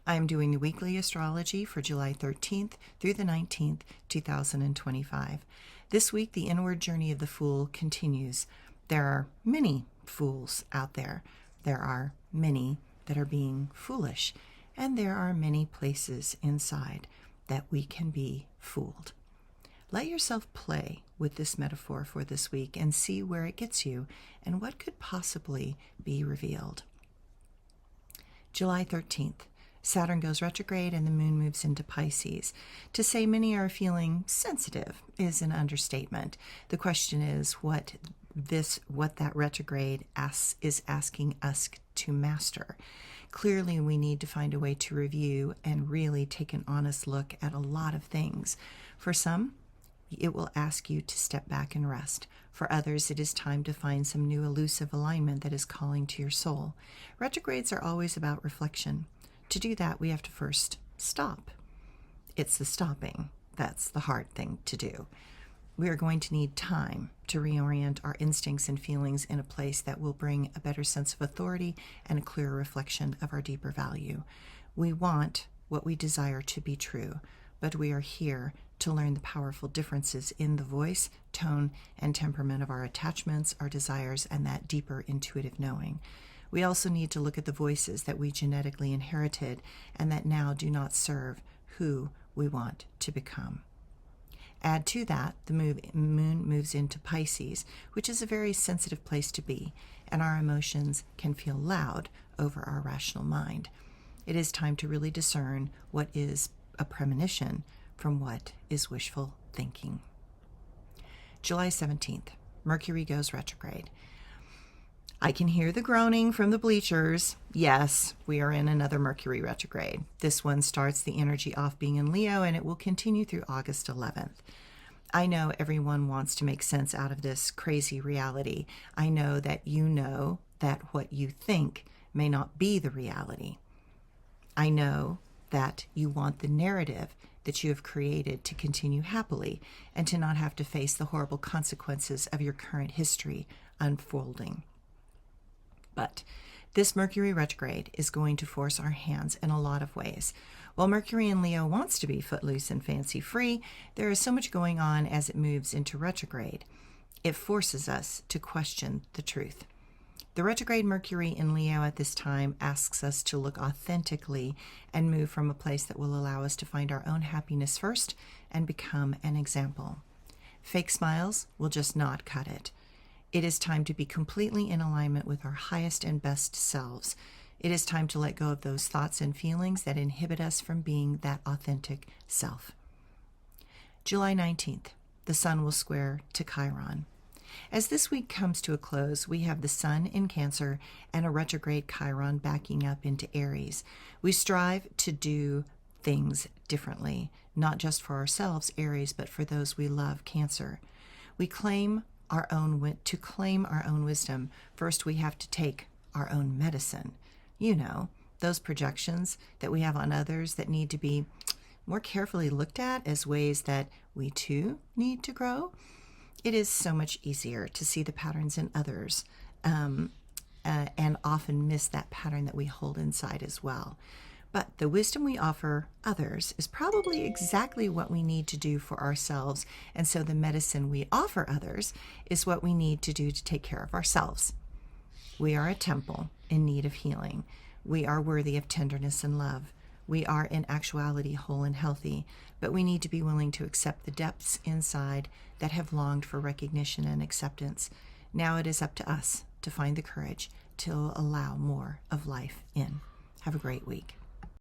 I'm doing the weekly astrology for July 13th through the 19th, 2025. This week, the inward journey of the Fool continues. There are many fools out there. There are many that are being foolish, and there are many places inside that we can be fooled. Let yourself play with this metaphor for this week and see where it gets you and what could possibly be revealed. July 13th. Saturn goes retrograde and the moon moves into Pisces. To say many are feeling sensitive is an understatement. The question is what that retrograde is asking us to master. Clearly, we need to find a way to review and really take an honest look at a lot of things. For some, it will ask you to step back and rest. For others, it is time to find some new elusive alignment that is calling to your soul. Retrogrades are always about reflection. To do that, we have to first stop. It's the stopping that's the hard thing to do. We are going to need time to reorient our instincts and feelings in a place that will bring a better sense of authority and a clearer reflection of our deeper value. We want what we desire to be true, but we are here to learn the powerful differences in the voice, tone, and temperament of our attachments, our desires, and that deeper intuitive knowing. We also need to look at the voices that we genetically inherited and that now do not serve who we want to become. Add to that, the moon moves into Pisces, which is a very sensitive place to be, and our emotions can feel loud over our rational mind. It is time to really discern what is a premonition from what is wishful thinking. July 17th, Mercury goes retrograde. I can hear the groaning from the bleachers. Yes, we are in another Mercury retrograde. This one starts the energy off being in Leo, and it will continue through August 11th. I know everyone wants to make sense out of this crazy reality. I know that what you think may not be the reality. I know that you want the narrative that you have created to continue happily and to not have to face the horrible consequences of your current history unfolding. But this Mercury retrograde is going to force our hands in a lot of ways. While Mercury in Leo wants to be footloose and fancy-free, there is so much going on as it moves into retrograde. It forces us to question the truth. The retrograde Mercury in Leo at this time asks us to look authentically and move from a place that will allow us to find our own happiness first and become an example. Fake smiles will just not cut it. It is time to be completely in alignment with our highest and best selves. It is time to let go of those thoughts and feelings that inhibit us from being that authentic self. July 19th, the Sun will square to Chiron. As this week comes to a close, we have the Sun in Cancer and a retrograde Chiron backing up into Aries. We strive to do things differently, not just for ourselves, Aries, but for those we love, Cancer. To claim our own wisdom, first we have to take our own medicine. You know, those projections that we have on others that need to be more carefully looked at as ways that we too need to grow. It is so much easier to see the patterns in others and often miss that pattern that we hold inside as well. But the wisdom we offer others is probably exactly what we need to do for ourselves. And so the medicine we offer others is what we need to do to take care of ourselves. We are a temple in need of healing. We are worthy of tenderness and love. We are in actuality whole and healthy, but we need to be willing to accept the depths inside that have longed for recognition and acceptance. Now it is up to us to find the courage to allow more of life in. Have a great week.